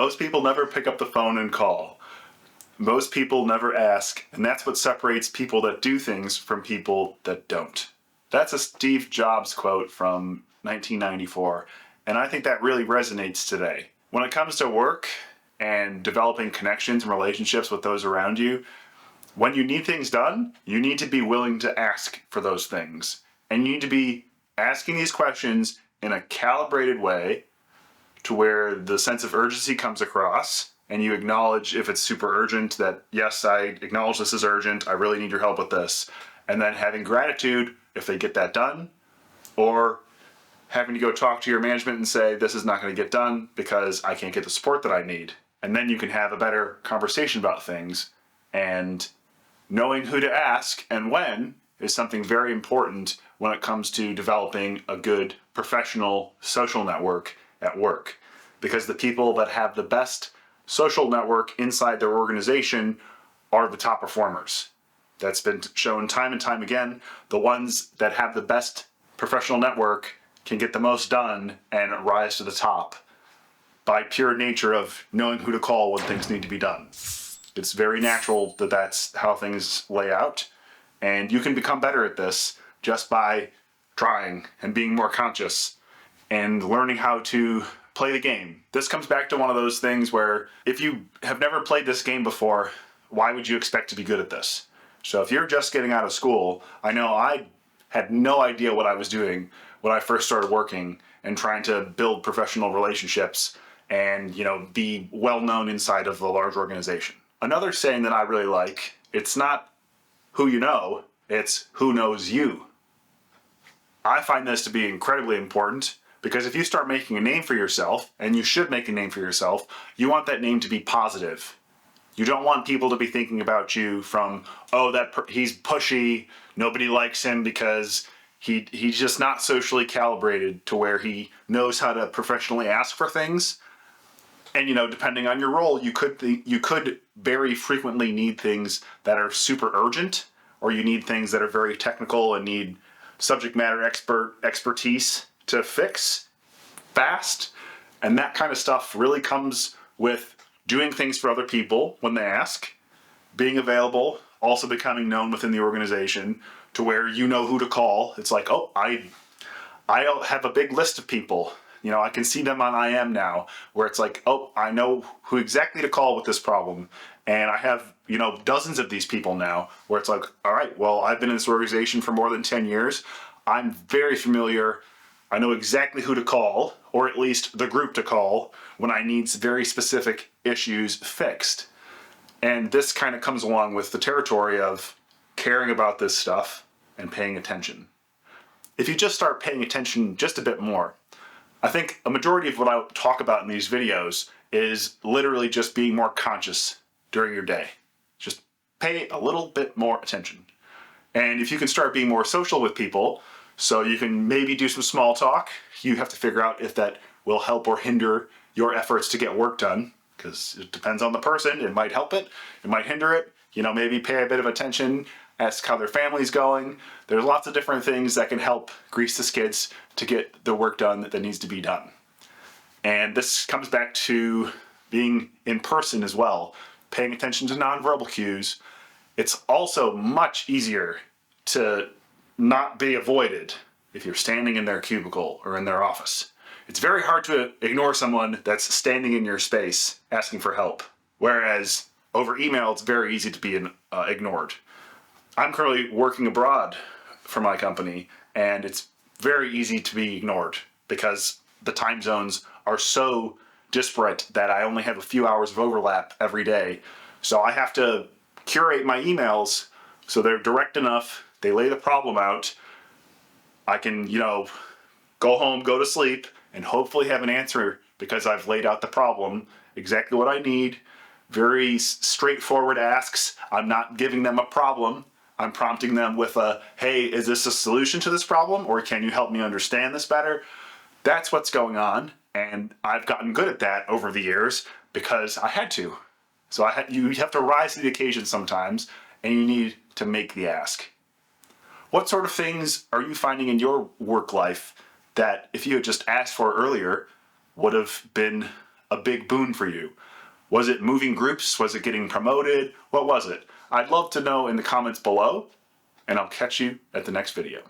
Most people never pick up the phone and call. Most people never ask, and that's what separates people that do things from people that don't. That's a Steve Jobs quote from 1994, and I think that really resonates today. When it comes to work and developing connections and relationships with those around you, when you need things done, you need to be willing to ask for those things. And you need to be asking these questions in a calibrated way to where the sense of urgency comes across, and you acknowledge if it's super urgent that, yes, I acknowledge this is urgent, I really need your help with this. And then having gratitude if they get that done, or having to go talk to your management and say, this is not going to get done because I can't get the support that I need. And then you can have a better conversation about things. And knowing who to ask and when is something very important when it comes to developing a good professional social network at work. Because the people that have the best social network inside their organization are the top performers. That's been shown time and time again. The ones that have the best professional network can get the most done and rise to the top by pure nature of knowing who to call when things need to be done. It's very natural that that's how things lay out, and you can become better at this just by trying and being more conscious and learning how to play the game. This comes back to one of those things where if you have never played this game before, why would you expect to be good at this? So if you're just getting out of school, I know I had no idea what I was doing when I first started working and trying to build professional relationships and, be well known inside of a large organization. Another saying that I really like, it's not who you know, it's who knows you. I find this to be incredibly important because if you start making a name for yourself, and you should make a name for yourself, you want that name to be positive. You don't want people to be thinking about you from, he's pushy, nobody likes him because he's just not socially calibrated to where he knows how to professionally ask for things. And depending on your role, you could very frequently need things that are super urgent, or you need things that are very technical and need subject matter expertise to fix fast. And that kind of stuff really comes with doing things for other people when they ask, being available, also becoming known within the organization to where you know who to call. It's like, I have a big list of people. I can see them on IM now, where it's like, I know who exactly to call with this problem. And I have, dozens of these people now, where it's like, all right, well, I've been in this organization for more than 10 years. I'm very familiar. I know exactly who to call, or at least the group to call, when I need very specific issues fixed. And this kind of comes along with the territory of caring about this stuff and paying attention. If you just start paying attention just a bit more, I think a majority of what I talk about in these videos is literally just being more conscious during your day. Just pay a little bit more attention. And if you can start being more social with people, so you can maybe do some small talk, you have to figure out if that will help or hinder your efforts to get work done, because it depends on the person. It might help it, it might hinder it. Maybe pay a bit of attention, ask how their family's going. There's lots of different things that can help grease the skids to get the work done that needs to be done. And this comes back to being in person as well, paying attention to nonverbal cues. It's also much easier to not be avoided if you're standing in their cubicle or in their office. It's very hard to ignore someone that's standing in your space asking for help, whereas over email it's very easy to be ignored. I'm currently working abroad for my company, and it's very easy to be ignored because the time zones are so disparate that I only have a few hours of overlap every day. So I have to curate my emails so they're direct enough, they lay the problem out. I can, go home, go to sleep, and hopefully have an answer because I've laid out the problem, exactly what I need. Very straightforward asks. I'm not giving them a problem. I'm prompting them with hey, is this a solution to this problem? Or can you help me understand this better? That's what's going on. And I've gotten good at that over the years because I had to. So you have to rise to the occasion sometimes, and you need to make the ask. What sort of things are you finding in your work life that if you had just asked for earlier would have been a big boon for you? Was it moving groups? Was it getting promoted? What was it? I'd love to know in the comments below, and I'll catch you at the next video.